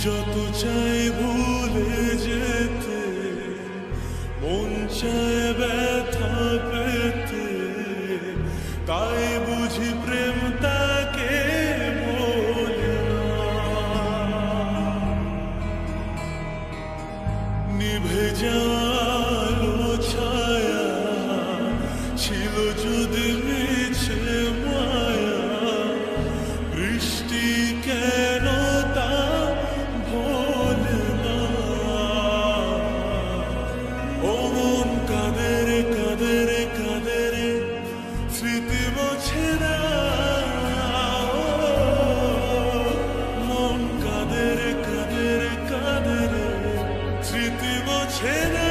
যত চাই ভুলে যেতে, মন চায় ব্যথা পেতে, তাই বুঝি প্রেম তাকে বলে না। নিভে যাওয়ালো ছায়া ছিল যদি মিছে মায়া, বৃষ্টি কেন তা ভোলে না। ও মন কাঁদে রে কাঁদে রে কাঁদে রে, স্মৃতি মোছে না। মন কাঁদে রে কাঁদে রে কাঁদে রে, স্মৃতি মোছে না।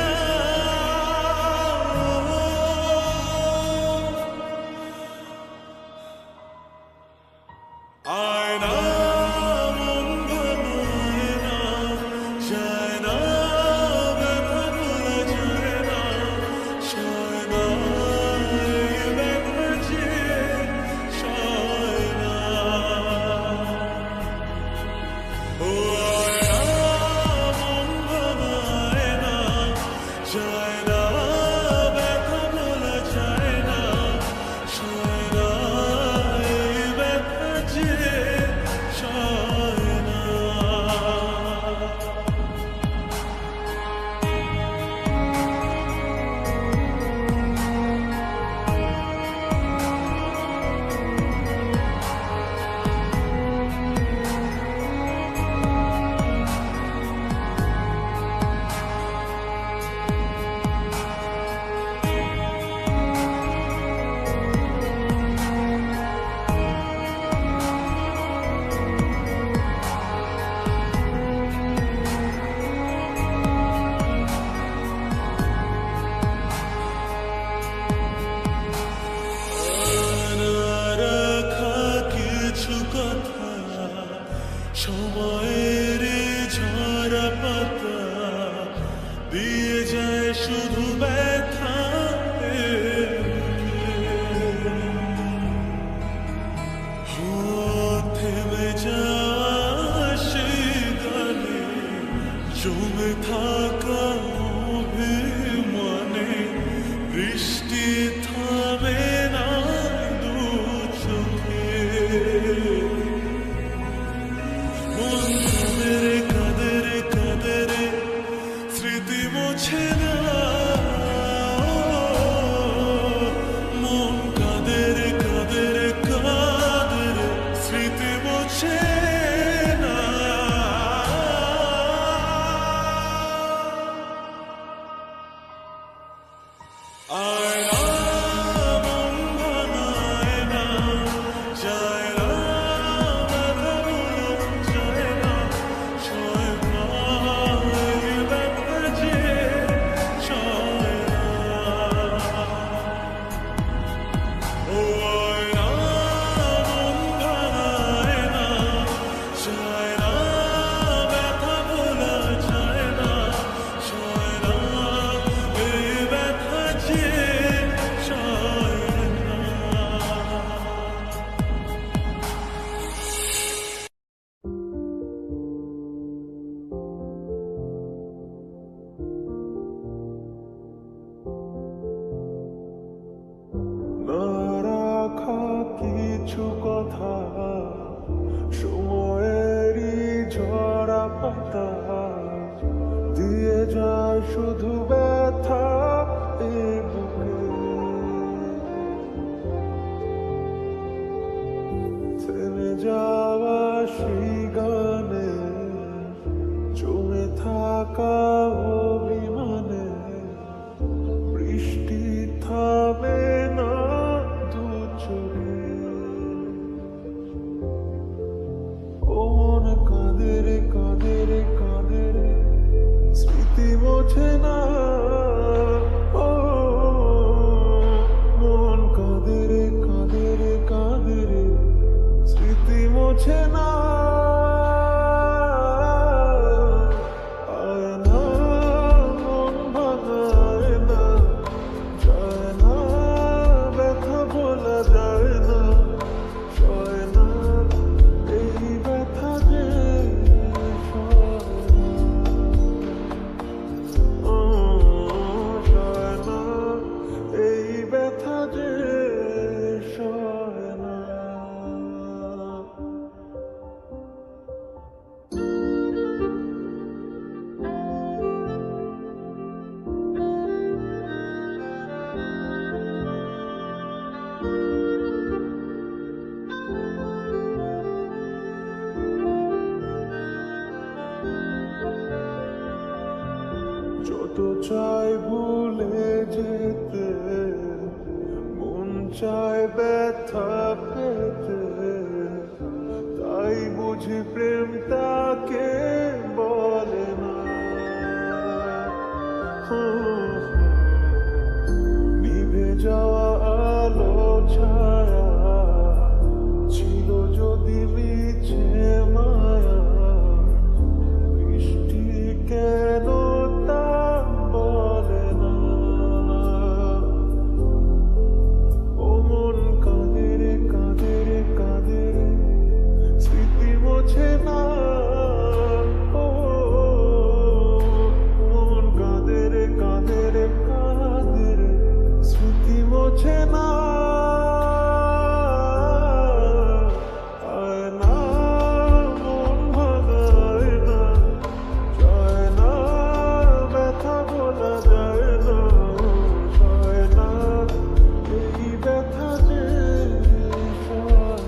আয়না মন ভাঙায় না, যায় না ব্যথা ভোলা যায় না, সয় না এই ব্যথা যে সয় না। ও আয়না মন ভাঙায় না, যায় না ব্যথা ভোলা যায় না, সয় না এই ব্যথা যে সয় না। রাখা কিছু কথা, সময়ের ঝরা পাতা দিয়ে যায় শুধু ব্যথা। থেমে যাওয়া সেই গানে জমে থাকা অভিমানে, বৃষ্টি থামে না দু চোখে। মন কাঁদে রে কাঁদে রে কাঁদে রে, স্মৃতি মোছে না। মন কাঁদে রে কাঁদে রে কাঁদে রে, স্মৃতি মোছে না। আয়না মন ভাঙায় না, যায় না ব্যথা ভোলা যায় না, সয় না এই ব্যথা যে সয় না। ও আয়না মন ভাঙায় না, যায় না ব্যথা ভোলা যায় না, সয় না এই ব্যথা যে সয় না। না রাখা কিছু কথা, সময়েরই ঝরা পাতা দিয়ে যায় শুধু ব্যথা এ বুকে। থেমে যাওয়া সেই গানে জমে থাকা অভিমানে, বৃষ্টি থামে না দু চোখে। ও মন কাঁদে রে কাঁদে রে কাঁদে রে, স্মৃতি মোছে না। ও মন কাঁদে রে কাঁদে রে কাঁদে রে, স্মৃতি মোছে না। যত চাই ভুলে যেতে, মন চায় ব্যথা পেতে, তাই বুঝি প্রেম তাকে বলে না। নিভে যাওয়া আলো ছায়া ছিল যদি মিছে মায়া, বৃষ্টি কেন তা বলে না। ও মন কাঁদে রে কাঁদে রে কাঁদে রে, স্মৃতি মোছে না। ও মন কাঁদে রে কাঁদে রে কাঁদে রে, স্মৃতি মোছে না। আয় না মন ভাঙায় না, যায় না ব্যথা বলা যায় না, সয় না এই ব্যথা যে সয়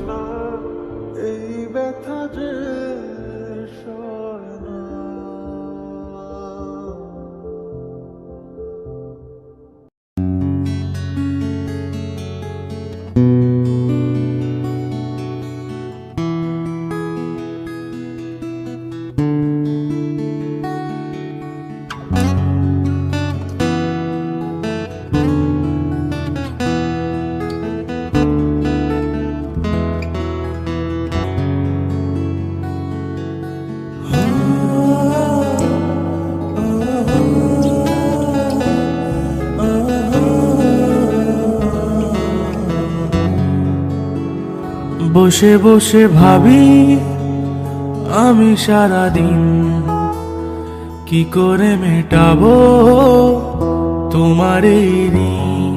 না, এই ব্যথা যে সয় না। বসে বসে ভাবি আমি সারাদিন, কি করে মেটাবো তোমার এই ঋণ।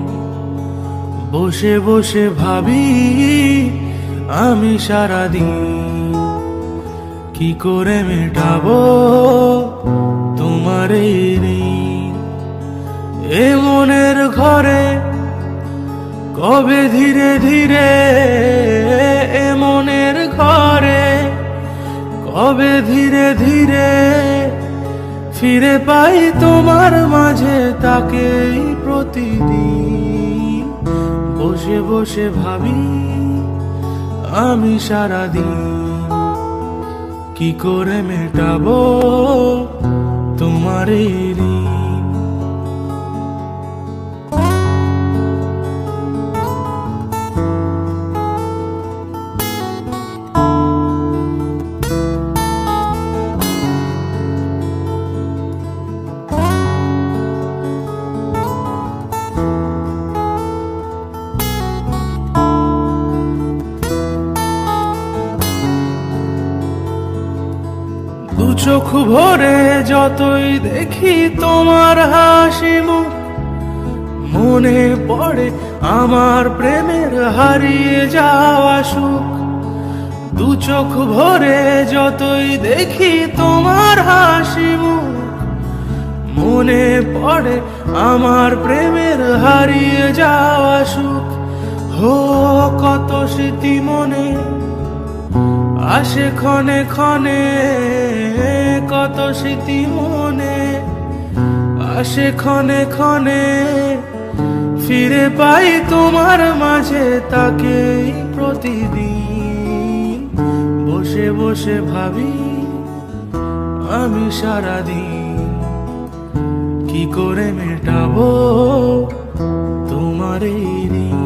বসে বসে ভাবি আমি সারাদিন, কি করে মেটাবো তোমার এই ঋণ। এ মনের ঘরে কবে ধীরে ধীরে, এ মনের ঘরে কবে ধীরে ধীরে ফিরে পাই তোমার মাঝে তাকেই প্রতিদিন। বসে বসে ভাবি আমি সারাদিন, কি করে মেটাবো তোমার এই ঋণ। দু চোখ ভরে যতই দেখি তোমার হাসি মুখ, মনে পড়ে আমার প্রেমের হারিয়ে যাওয়া সুখ। দু চোখ ভরে যতই দেখি তোমার হাসি মুখ, মনে পড়ে আমার প্রেমের হারিয়ে যাওয়া সুখ। হো কত স্মৃতি মনে আসে ক্ষণে ক্ষণে, কত স্মৃতি মনে আসে ক্ষণে ক্ষণে, ফিরে পাই তোমার মাঝে তাকেই প্রতিদিন। বসে বসে ভাবি আমি সারাদিন, কি করে মেটাবো তোমার এই ঋণ।